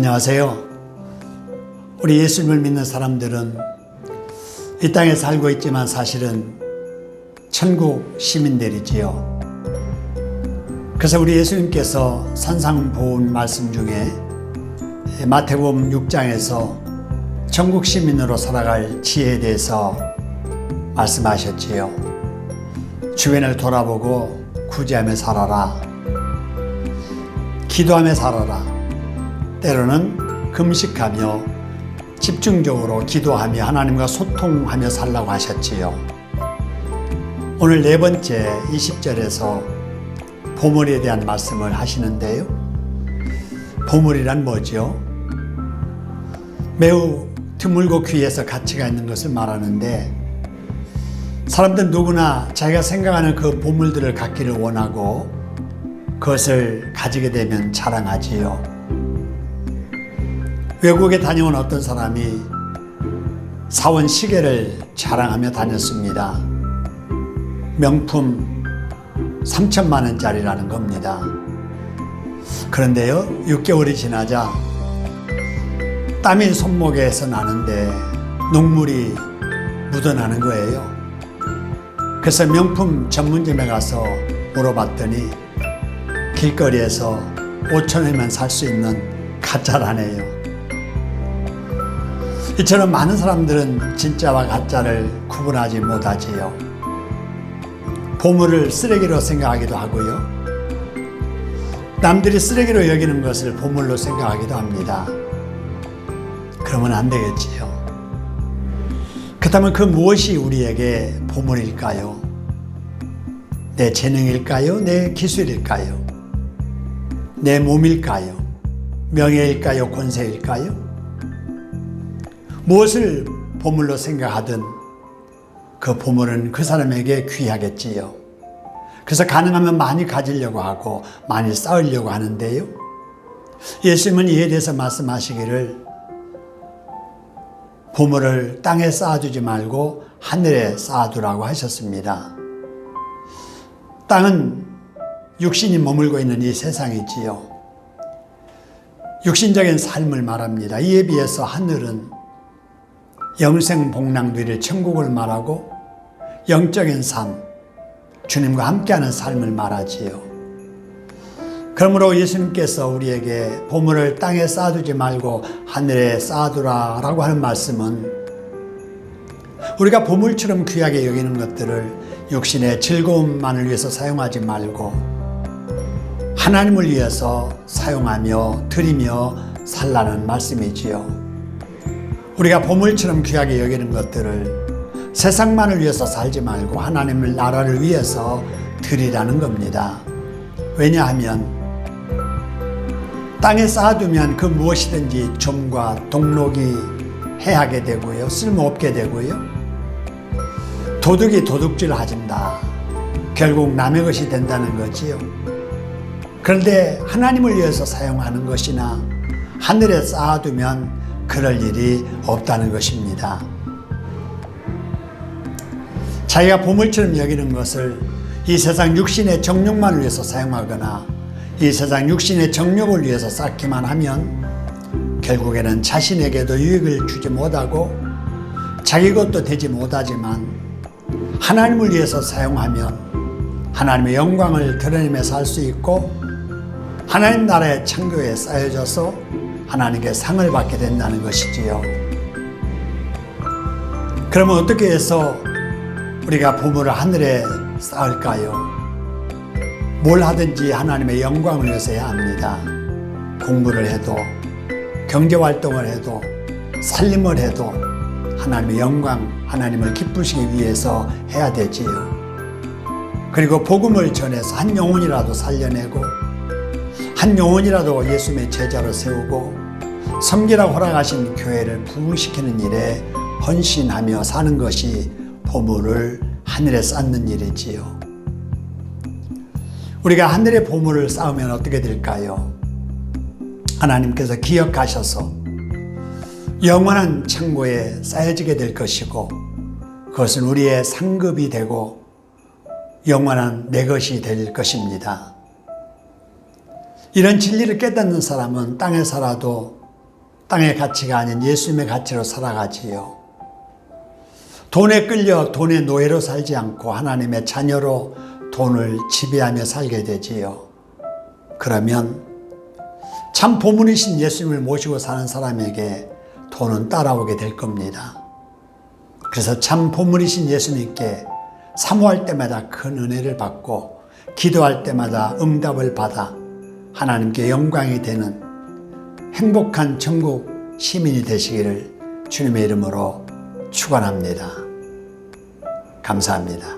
안녕하세요. 우리 예수님을 믿는 사람들은 이 땅에 살고 있지만 사실은 천국 시민들이지요. 그래서 우리 예수님께서 산상보훈 말씀 중에 마태복음 6장에서 천국 시민으로 살아갈 지혜에 대해서 말씀하셨지요. 주변을 돌아보고 구제하며 살아라. 기도하며 살아라. 때로는 금식하며 집중적으로 기도하며 하나님과 소통하며 살라고 하셨지요. 오늘 네 번째 20절에서 보물에 대한 말씀을 하시는데요. 보물이란 뭐죠? 매우 드물고 귀해서 가치가 있는 것을 말하는데, 사람들 누구나 자기가 생각하는 그 보물들을 갖기를 원하고 그것을 가지게 되면 자랑하지요. 외국에 다녀온 어떤 사람이 사원 시계를 자랑하며 다녔습니다. 명품 3천만 원짜리라는 겁니다. 그런데요, 6개월이 지나자 땀이 손목에서 나는데 눈물이 묻어나는 거예요. 그래서 명품 전문점에 가서 물어봤더니 길거리에서 5천 원이면 살 수 있는 가짜라네요. 이처럼 많은 사람들은 진짜와 가짜를 구분하지 못하지요. 보물을 쓰레기로 생각하기도 하고요. 남들이 쓰레기로 여기는 것을 보물로 생각하기도 합니다. 그러면 안 되겠지요. 그렇다면 그 무엇이 우리에게 보물일까요? 내 재능일까요? 내 기술일까요? 내 몸일까요? 명예일까요? 권세일까요? 무엇을 보물로 생각하든 그 보물은 그 사람에게 귀하겠지요. 그래서 가능하면 많이 가지려고 하고 많이 쌓으려고 하는데요. 예수님은 이에 대해서 말씀하시기를 보물을 땅에 쌓아두지 말고 하늘에 쌓아두라고 하셨습니다. 땅은 육신이 머물고 있는 이 세상이지요. 육신적인 삶을 말합니다. 이에 비해서 하늘은 영생 복락 누릴 천국을 말하고 영적인 삶, 주님과 함께하는 삶을 말하지요. 그러므로 예수님께서 우리에게 보물을 땅에 쌓아두지 말고 하늘에 쌓아두라 라고 하는 말씀은 우리가 보물처럼 귀하게 여기는 것들을 육신의 즐거움만을 위해서 사용하지 말고 하나님을 위해서 사용하며 드리며 살라는 말씀이지요. 우리가 보물처럼 귀하게 여기는 것들을 세상만을 위해서 살지 말고 하나님의 나라를 위해서 드리라는 겁니다. 왜냐하면 땅에 쌓아두면 그 무엇이든지 좀과 동록이 해하게 되고요. 쓸모없게 되고요. 도둑이 도둑질을 하진다. 결국 남의 것이 된다는 거지요. 그런데 하나님을 위해서 사용하는 것이나 하늘에 쌓아두면 그럴 일이 없다는 것입니다. 자기가 보물처럼 여기는 것을 이 세상 육신의 정욕만을 위해서 사용하거나 이 세상 육신의 정욕을 위해서 쌓기만 하면 결국에는 자신에게도 유익을 주지 못하고 자기 것도 되지 못하지만 하나님을 위해서 사용하면 하나님의 영광을 드러내며 살 수 있고 하나님 나라의 창조에 쌓여져서 하나님께 상을 받게 된다는 것이지요. 그러면 어떻게 해서 우리가 보물을 하늘에 쌓을까요? 뭘 하든지 하나님의 영광을 위해서 해야 합니다. 공부를 해도 경제활동을 해도 살림을 해도 하나님의 영광, 하나님을 기쁘시기 위해서 해야 되지요. 그리고 복음을 전해서 한 영혼이라도 살려내고 한 영혼이라도 예수님의 제자로 세우고 섬기라고 허락하신 교회를 부흥시키는 일에 헌신하며 사는 것이 보물을 하늘에 쌓는 일이지요. 우리가 하늘에 보물을 쌓으면 어떻게 될까요? 하나님께서 기억하셔서 영원한 창고에 쌓여지게 될 것이고 그것은 우리의 상급이 되고 영원한 내 것이 될 것입니다. 이런 진리를 깨닫는 사람은 땅에 살아도 땅의 가치가 아닌 예수님의 가치로 살아가지요. 돈에 끌려 돈의 노예로 살지 않고 하나님의 자녀로 돈을 지배하며 살게 되지요. 그러면 참 보물이신 예수님을 모시고 사는 사람에게 돈은 따라오게 될 겁니다. 그래서 참 보물이신 예수님께 사모할 때마다 큰 은혜를 받고 기도할 때마다 응답을 받아 하나님께 영광이 되는 행복한 천국 시민이 되시기를 주님의 이름으로 축원합니다. 감사합니다.